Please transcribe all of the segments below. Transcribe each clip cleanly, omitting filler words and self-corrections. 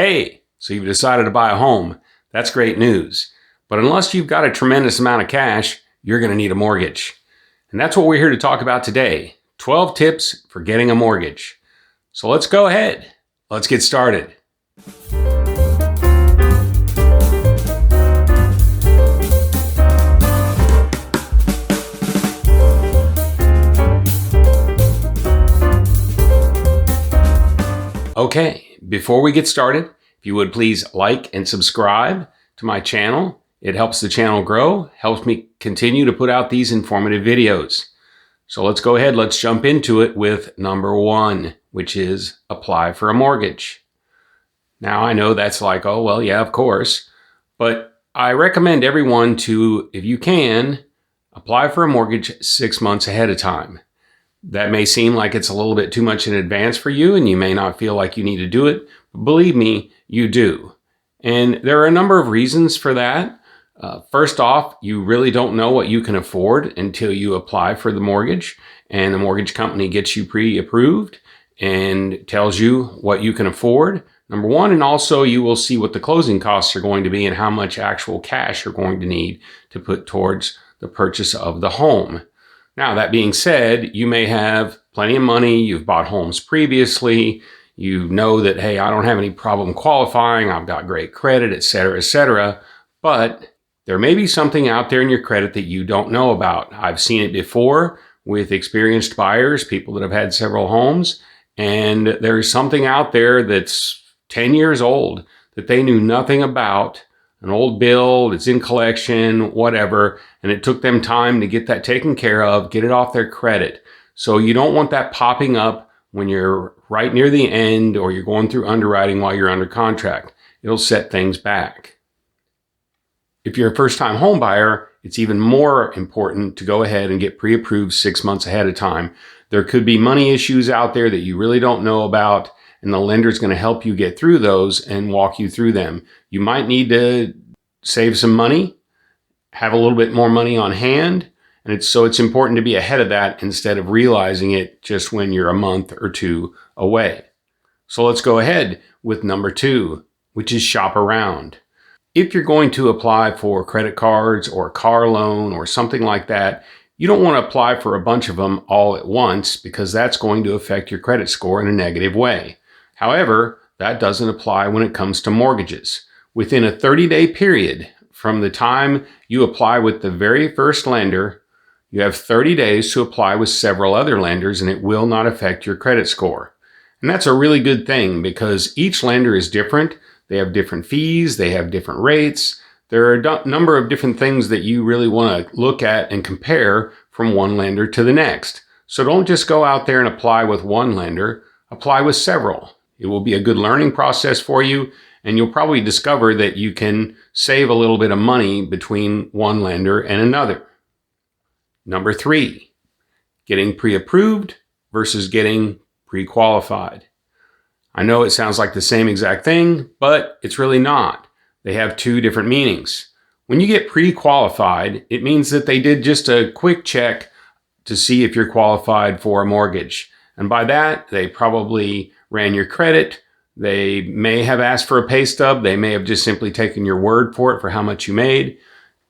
Hey, so you've decided to buy a home. That's great news. But unless you've got a tremendous amount of cash, you're going to need a mortgage. And that's what we're here to talk about today. 12 tips for getting a mortgage. So let's go ahead. Let's get started. Okay, before we get started, if you would please like and subscribe to my channel. It helps the channel grow, helps me continue to put out these informative videos. So let's go ahead, let's jump into it with number one, which is apply for a mortgage. Now I know that's like, oh, well, yeah, of course. But I recommend everyone to, if you can, apply for a mortgage 6 months ahead of time. That may seem like it's a little bit too much in advance for you and you may not feel like you need to do it, but believe me, you do. And there are a number of reasons for that. First off, you really don't know what you can afford until you apply for the mortgage and the mortgage company gets you pre-approved and tells you what you can afford, number one, and also you will see what the closing costs are going to be and how much actual cash you're going to need to put towards the purchase of the home. Now, that being said, you may have plenty of money, you've bought homes previously, you know that, hey, I don't have any problem qualifying, I've got great credit, etc., but there may be something out there in your credit that you don't know about. I've seen it before with experienced buyers, people that have had several homes, and there's something out there that's 10 years old that they knew nothing about, an old bill that's in collection, whatever, and it took them time to get that taken care of, get it off their credit. So you don't want that popping up when you're right near the end or you're going through underwriting while you're under contract. It'll set things back. If you're a first-time home buyer, it's even more important to go ahead and get pre-approved 6 months ahead of time. There could be money issues out there that you really don't know about, and the lender's going to help you get through those and walk you through them. You might need to save some money, have a little bit more money on hand, and it's important to be ahead of that instead of realizing it just when you're a month or two away. So let's go ahead with number two, which is shop around. If you're going to apply for credit cards or a car loan or something like that, you don't want to apply for a bunch of them all at once because that's going to affect your credit score in a negative way. However, that doesn't apply when it comes to mortgages. Within a 30-day period from the time you apply with the very first lender, you have 30 days to apply with several other lenders and it will not affect your credit score. And that's a really good thing because each lender is different. They have different fees, they have different rates. There are a number of different things that you really want to look at and compare from one lender to the next. So don't just go out there and apply with one lender, apply with several. It will be a good learning process for you, and you'll probably discover that you can save a little bit of money between one lender and another. Number three, getting pre-approved versus getting pre-qualified. I know it sounds like the same exact thing, but it's really not. They have two different meanings. When you get pre-qualified, it means that they did just a quick check to see if you're qualified for a mortgage. And by that, they probably ran your credit. They may have asked for a pay stub. They may have just simply taken your word for it for how much you made.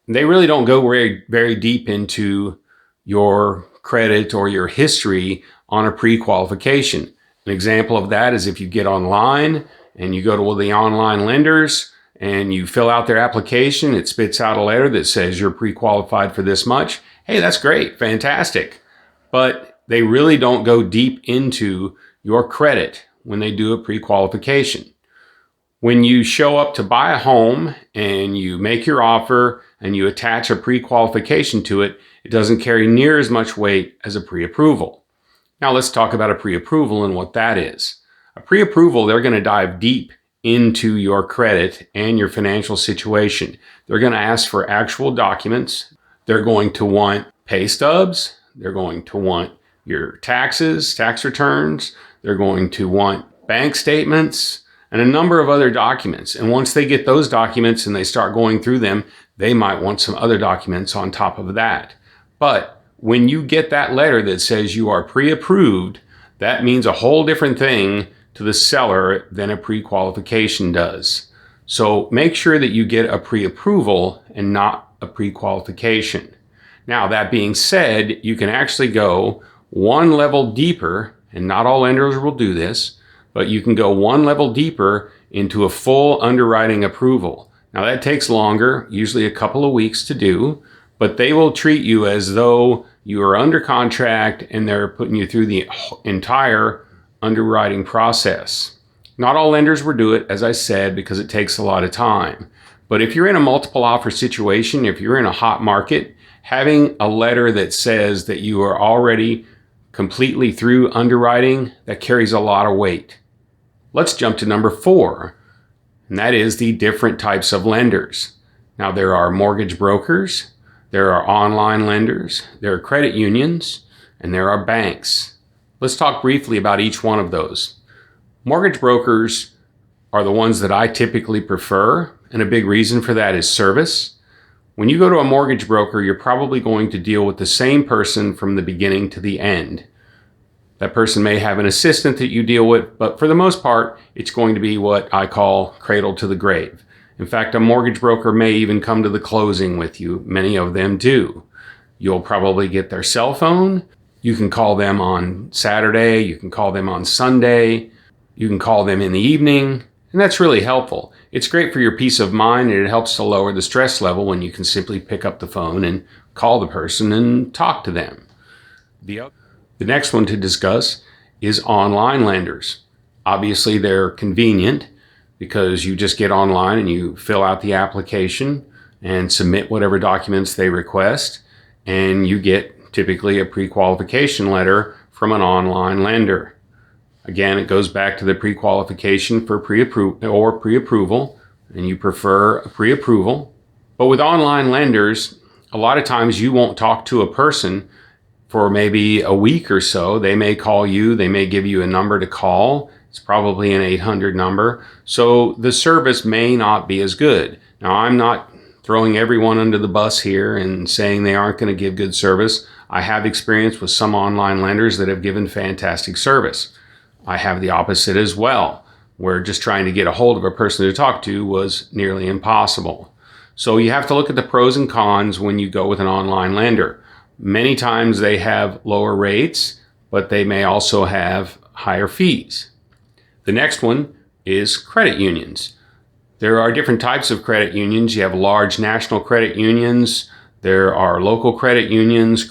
They really don't go very, very deep into your credit or your history on a pre-qualification. An example of that is if you get online and you go to one of the online lenders and you fill out their application, it spits out a letter that says you're pre-qualified for this much. Hey, that's great, fantastic. But they really don't go deep into your credit when they do a pre-qualification. When you show up to buy a home and you make your offer and you attach a pre-qualification to it, it doesn't carry near as much weight as a pre-approval. Now let's talk about a pre-approval and what that is. A pre-approval, they're going to dive deep into your credit and your financial situation. They're going to ask for actual documents. They're going to want pay stubs. They're going to want your taxes, tax returns. They're going to want bank statements and a number of other documents. And once they get those documents and they start going through them, they might want some other documents on top of that. But when you get that letter that says you are pre-approved, that means a whole different thing to the seller than a pre-qualification does. So make sure that you get a pre-approval and not a pre-qualification. Now, that being said, you can actually go one level deeper, and not all lenders will do this, but you can go one level deeper into a full underwriting approval. Now, that takes longer, usually a couple of weeks to do, but they will treat you as though you are under contract and they're putting you through the entire underwriting process. Not all lenders will do it, as I said, because it takes a lot of time. But if you're in a multiple offer situation, if you're in a hot market, having a letter that says that you are already completely through underwriting, that carries a lot of weight. Let's jump to number 4, and that is the different types of lenders. Now, there are mortgage brokers, there are online lenders, there are credit unions, and there are banks. Let's talk briefly about each one of those. Mortgage brokers are the ones that I typically prefer, and a big reason for that is service. When you go to a mortgage broker, you're probably going to deal with the same person from the beginning to the end. That person may have an assistant that you deal with, but for the most part, it's going to be what I call cradle to the grave. In fact, a mortgage broker may even come to the closing with you. Many of them do. You'll probably get their cell phone. You can call them on Saturday. You can call them on Sunday. You can call them in the evening. And that's really helpful. It's great for your peace of mind, and it helps to lower the stress level when you can simply pick up the phone and call the person and talk to them. The next one to discuss is online lenders. Obviously, they're convenient because you just get online and you fill out the application and submit whatever documents they request, and you get typically a pre-qualification letter from an online lender. Again, it goes back to the pre-qualification for pre-approval, and you prefer a pre-approval. But with online lenders, a lot of times you won't talk to a person for maybe a week or so. They may call you, they may give you a number to call. It's probably an 800 number. So the service may not be as good. Now, I'm not throwing everyone under the bus here and saying they aren't going to give good service. I have experience with some online lenders that have given fantastic service. I have the opposite as well, where just trying to get a hold of a person to talk to was nearly impossible. So you have to look at the pros and cons when you go with an online lender. Many times they have lower rates, but they may also have higher fees. The next one is credit unions. There are different types of credit unions. You have large national credit unions. There are local credit unions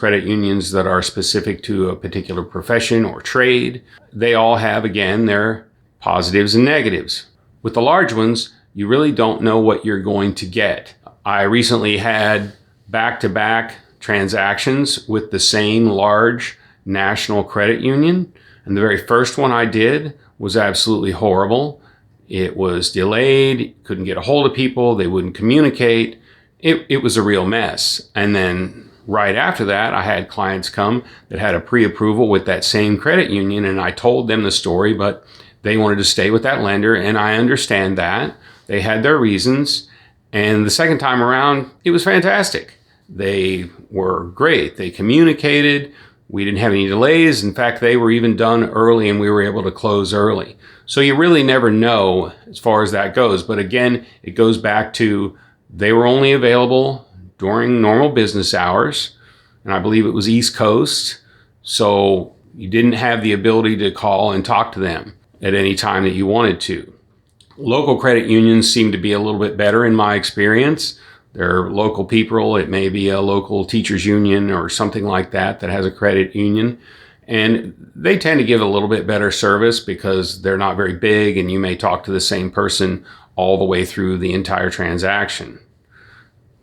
that are specific to a particular profession or trade. They all have, again, their positives and negatives. With the large ones, you really don't know what you're going to get. I recently had back-to-back transactions with the same large national credit union, and the very first one I did was absolutely horrible. It was delayed, couldn't get a hold of people, they wouldn't communicate. It was a real mess. And then right after that, I had clients come that had a pre-approval with that same credit union, and I told them the story, but they wanted to stay with that lender, and I understand that. They had their reasons, and the second time around, it was fantastic. They were great. They communicated. We didn't have any delays. In fact, they were even done early, and we were able to close early. So you really never know as far as that goes. But again, it goes back to they were only available during normal business hours, and I believe it was East Coast, so you didn't have the ability to call and talk to them at any time that you wanted to. Local credit unions seem to be a little bit better in my experience. They're local people. It may be a local teachers union or something like that that has a credit union, and they tend to give a little bit better service because they're not very big, and you may talk to the same person all the way through the entire transaction.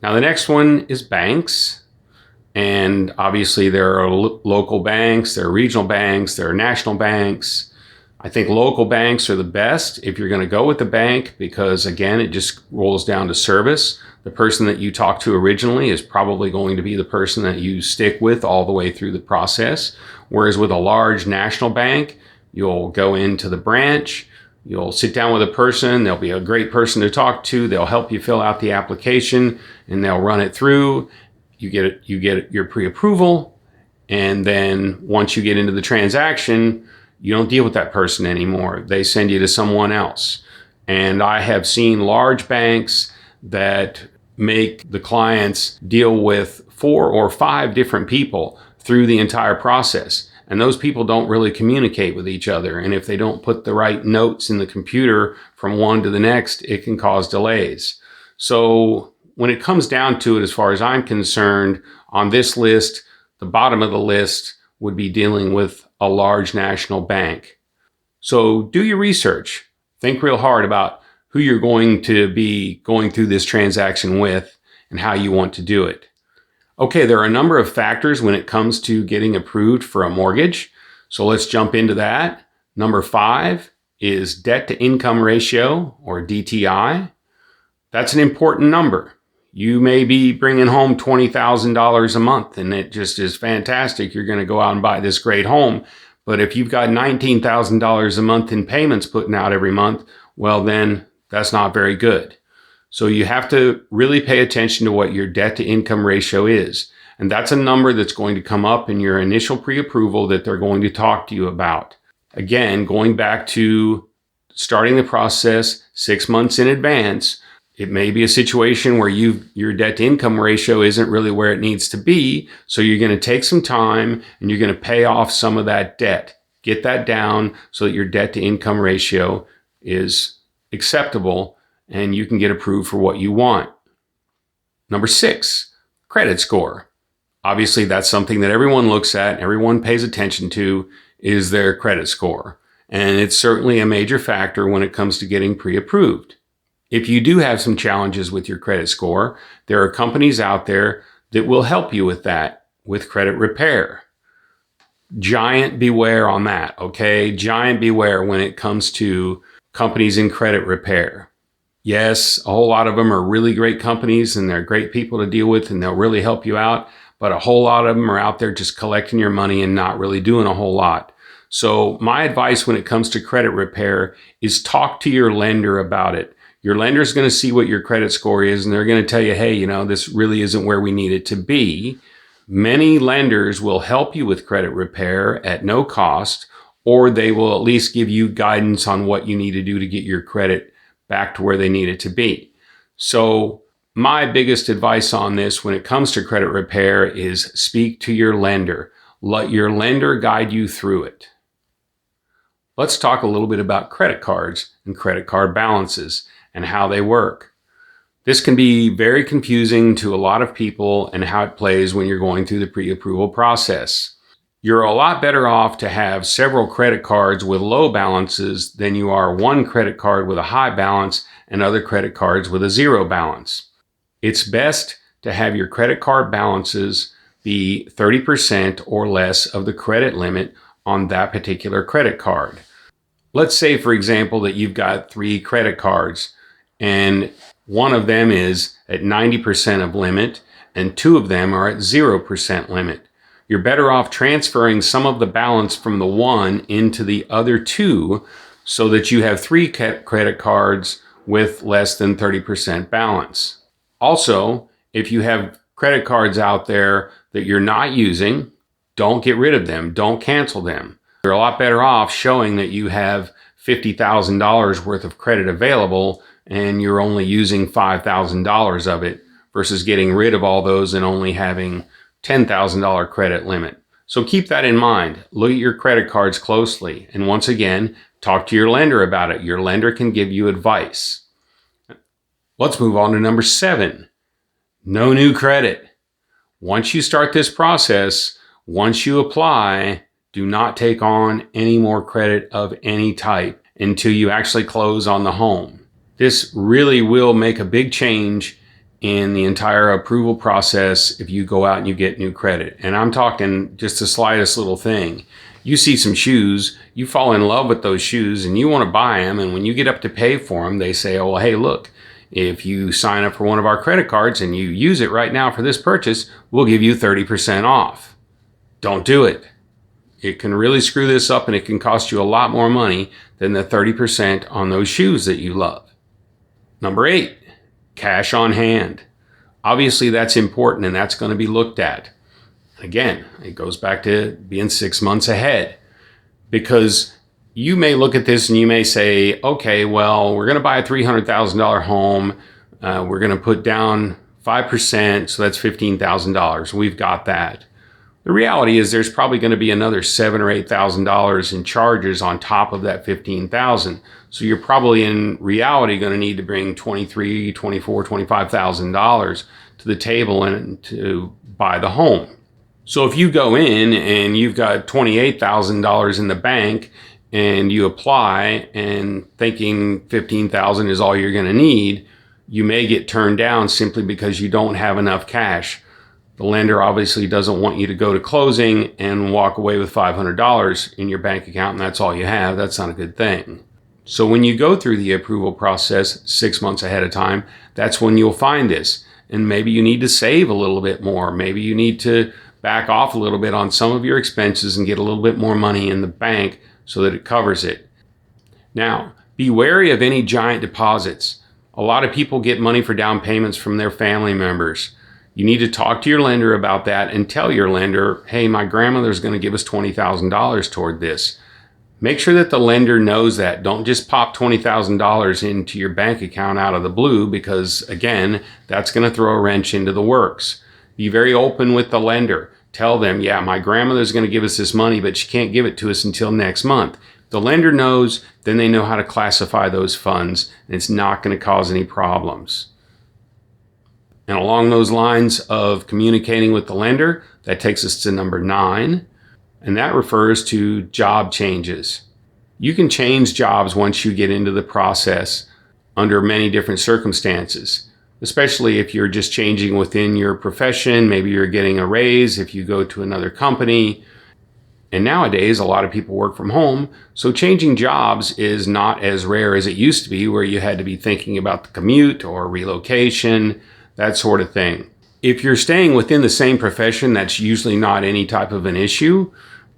Now, the next one is banks. And obviously there are local banks, there are regional banks, there are national banks. I think local banks are the best if you're going to go with the bank because, again, it just rolls down to service. The person that you talked to originally is probably going to be the person that you stick with all the way through the process. Whereas with a large national bank, you'll go into the branch, you'll sit down with a person, they'll be a great person to talk to, they'll help you fill out the application, and they'll run it through. You get your pre-approval, and then once you get into the transaction, you don't deal with that person anymore. They send you to someone else. And I have seen large banks that make the clients deal with 4 or 5 different people through the entire process. And those people don't really communicate with each other. And if they don't put the right notes in the computer from one to the next, it can cause delays. So when it comes down to it, as far as I'm concerned, on this list, the bottom of the list would be dealing with a large national bank. So do your research. Think real hard about who you're going to be going through this transaction with and how you want to do it. Okay, there are a number of factors when it comes to getting approved for a mortgage. So let's jump into that. Number 5 is debt to income ratio, or DTI. That's an important number. You may be bringing home $20,000 a month and it just is fantastic. You're going to go out and buy this great home. But if you've got $19,000 a month in payments putting out every month, well, then that's not very good. So you have to really pay attention to what your debt to income ratio is. And that's a number that's going to come up in your initial pre-approval that they're going to talk to you about. Again, going back to starting the process 6 months in advance, it may be a situation where your debt to income ratio isn't really where it needs to be. So you're going to take some time and you're going to pay off some of that debt. Get that down so that your debt to income ratio is acceptable and you can get approved for what you want. Number 6, credit score. Obviously, that's something that everyone looks at, everyone pays attention to, is their credit score. And it's certainly a major factor when it comes to getting pre-approved. If you do have some challenges with your credit score, there are companies out there that will help you with that with credit repair. Giant beware on that, okay? Giant beware when it comes to companies in credit repair. Yes, a whole lot of them are really great companies and they're great people to deal with and they'll really help you out, but a whole lot of them are out there just collecting your money and not really doing a whole lot. So my advice when it comes to credit repair is talk to your lender about it. Your lender is going to see what your credit score is and they're going to tell you, hey, this really isn't where we need it to be. Many lenders will help you with credit repair at no cost, or they will at least give you guidance on what you need to do to get your credit back to where they need it to be. So my biggest advice on this when it comes to credit repair is speak to your lender. Let your lender guide you through it. Let's talk a little bit about credit cards and credit card balances and how they work. This can be very confusing to a lot of people and how it plays when you're going through the pre-approval process. You're a lot better off to have several credit cards with low balances than you are one credit card with a high balance and other credit cards with a 0 balance. It's best to have your credit card balances be 30% or less of the credit limit on that particular credit card. Let's say, for example, that you've got 3 credit cards and one of them is at 90% of limit and 2 of them are at 0% limit. You're better off transferring some of the balance from the one into the other 2 so that you have 3 credit cards with less than 30% balance. Also, if you have credit cards out there that you're not using, don't get rid of them. Don't cancel them. You're a lot better off showing that you have $50,000 worth of credit available and you're only using $5,000 of it versus getting rid of all those and only having $10,000 credit limit. So keep that in mind. Look at your credit cards closely. And once again, talk to your lender about it. Your lender can give you advice. Let's move on to number 7. No new credit. Once you start this process, once you apply, do not take on any more credit of any type until you actually close on the home. This really will make a big change in the entire approval process if you go out and you get new credit. And I'm talking just the slightest little thing. You see some shoes, you fall in love with those shoes and you want to buy them. And when you get up to pay for them, they say, oh, well, hey, look, if you sign up for one of our credit cards and you use it right now for this purchase, we'll give you 30% off. Don't do it. It can really screw this up and it can cost you a lot more money than the 30% on those shoes that you love. Number 8, cash on hand. Obviously, that's important and that's going to be looked at. Again, it goes back to being 6 months ahead. Because you may look at this and you may say, okay, well, we're going to buy a $300,000 home. We're going to put down 5%, so that's $15,000. We've got that. The reality is there's probably going to be another $7,000 or $8,000 in charges on top of that $15,000. So you're probably in reality going to need to bring $23,000, $24,000, $25,000 to the table and to buy the home. So if you go in and you've got $28,000 in the bank and you apply and thinking $15,000 is all you're going to need, you may get turned down simply because you don't have enough cash. The lender obviously doesn't want you to go to closing and walk away with $500 in your bank account and that's all you have. That's not a good thing. So when you go through the approval process 6 months ahead of time, that's when you'll find this. And maybe you need to save a little bit more. Maybe you need to back off a little bit on some of your expenses and get a little bit more money in the bank so that it covers it. Now, be wary of any giant deposits. A lot of people get money for down payments from their family members. You need to talk to your lender about that and tell your lender, hey, my grandmother's going to give us $20,000 toward this. Make sure that the lender knows that. Don't just pop $20,000 into your bank account out of the blue because, again, that's going to throw a wrench into the works. Be very open with the lender. Tell them, yeah, my grandmother's going to give us this money, but she can't give it to us until next month. If the lender knows, then they know how to classify those funds, and it's not going to cause any problems. And along those lines of communicating with the lender, that takes us to number 9, and that refers to job changes. You can change jobs once you get into the process under many different circumstances, especially if you're just changing within your profession. Maybe you're getting a raise if you go to another company. And nowadays, a lot of people work from home, so changing jobs is not as rare as it used to be, where you had to be thinking about the commute or relocation, that sort of thing. If you're staying within the same profession, that's usually not any type of an issue.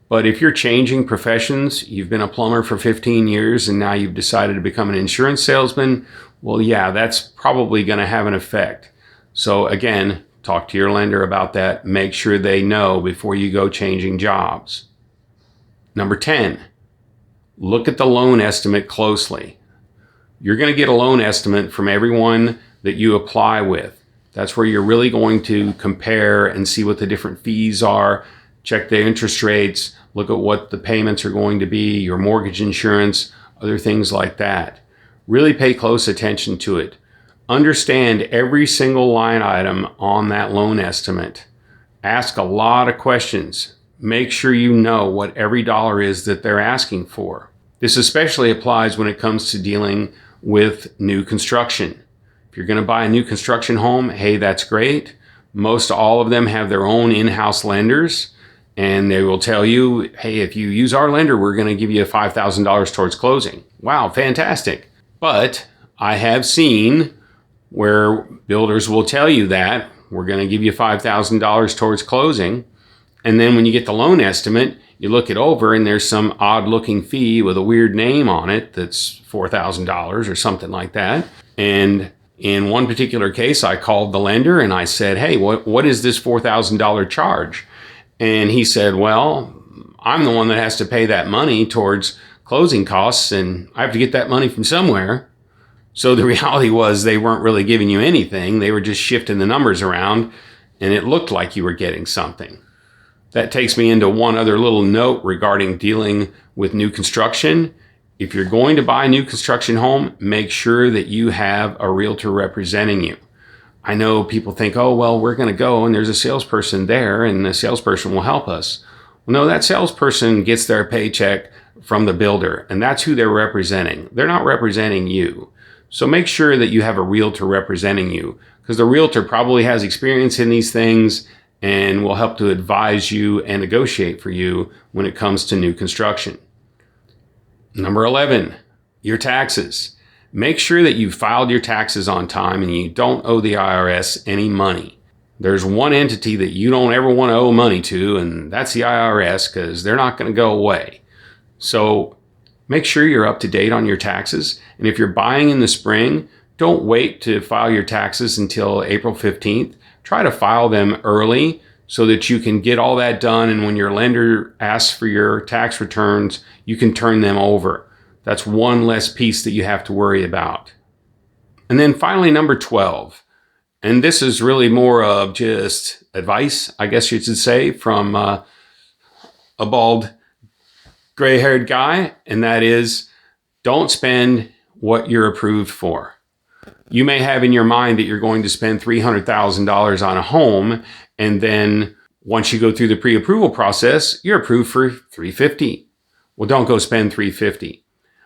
But if you're changing professions, you've been a plumber for 15 years and now you've decided to become an insurance salesman, well, yeah, that's probably going to have an effect. So again, talk to your lender about that. Make sure they know before you go changing jobs. Number 10, look at the loan estimate closely. You're going to get a loan estimate from everyone that you apply with. That's where you're really going to compare and see what the different fees are, check the interest rates, look at what the payments are going to be, your mortgage insurance, other things like that. Really pay close attention to it. Understand every single line item on that loan estimate. Ask a lot of questions. Make sure you know what every dollar is that they're asking for. This especially applies when it comes to dealing with new construction. If you're going to buy a new construction home, hey, that's great. Most all of them have their own in-house lenders, and they will tell you, hey, if you use our lender, we're going to give you $5,000 towards closing. Wow, fantastic. But I have seen where builders will tell you that we're going to give you $5,000 towards closing. And then when you get the loan estimate, you look it over and there's some odd looking fee with a weird name on it that's $4,000 or something like that. And in one particular case, I called the lender and I said, hey, what is this $4,000 charge? And he said, well, I'm the one that has to pay that money towards closing costs and I have to get that money from somewhere. So the reality was they weren't really giving you anything. They were just shifting the numbers around and it looked like you were getting something. That takes me into one other little note regarding dealing with new construction. If you're going to buy a new construction home, make sure that you have a realtor representing you. I know people think, oh, well, we're going to go and there's a salesperson there and the salesperson will help us. Well, no, that salesperson gets their paycheck from the builder and that's who they're representing. They're not representing you. So make sure that you have a realtor representing you because the realtor probably has experience in these things and will help to advise you and negotiate for you when it comes to new construction. Number 11, your taxes. Make sure that you filed your taxes on time and you don't owe the IRS any money. There's one entity that you don't ever want to owe money to, and that's the IRS because they're not going to go away. So make sure you're up to date on your taxes. And if you're buying in the spring, don't wait to file your taxes until April 15th. Try to file them early so that you can get all that done. And when your lender asks for your tax returns, you can turn them over. That's one less piece that you have to worry about. And then finally, number 12. And this is really more of just advice, I guess you should say, from a bald, gray-haired guy. And that is, don't spend what you're approved for. You may have in your mind that you're going to spend $300,000 on a home, and then once you go through the pre-approval process, you're approved for $350,000. Well, don't go spend $350,000.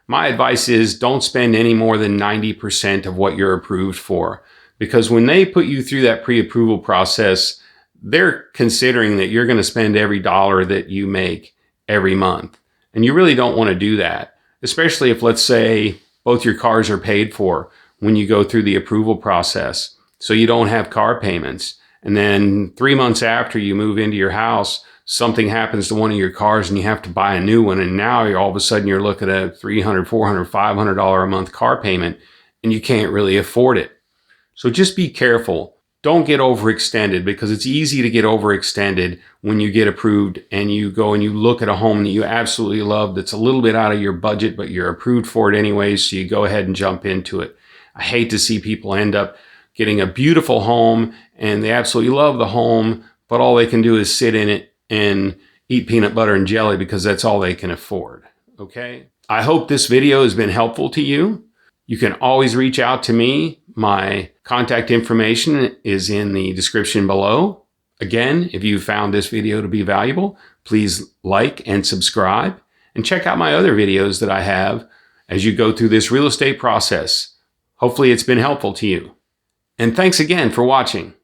My advice is don't spend any more than 90% of what you're approved for, because when they put you through that pre-approval process, they're considering that you're going to spend every dollar that you make every month. And you really don't want to do that, especially if, let's say, both your cars are paid for when you go through the approval process, so you don't have car payments. And then 3 months after you move into your house, something happens to one of your cars and you have to buy a new one. And now all of a sudden you're looking at a $300, $400, $500 a month car payment, and you can't really afford it. So just be careful. Don't get overextended, because it's easy to get overextended when you get approved and you go and you look at a home that you absolutely love that's a little bit out of your budget, but you're approved for it anyways, so you go ahead and jump into it. I hate to see people end up getting a beautiful home and they absolutely love the home, but all they can do is sit in it and eat peanut butter and jelly because that's all they can afford. Okay? I hope this video has been helpful to you. You can always reach out to me. My contact information is in the description below. Again, if you found this video to be valuable, please like and subscribe, and check out my other videos that I have as you go through this real estate process. Hopefully it's been helpful to you. And thanks again for watching.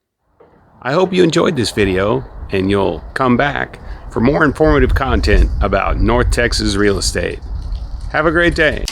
I hope you enjoyed this video and you'll come back for more informative content about North Texas real estate. Have a great day.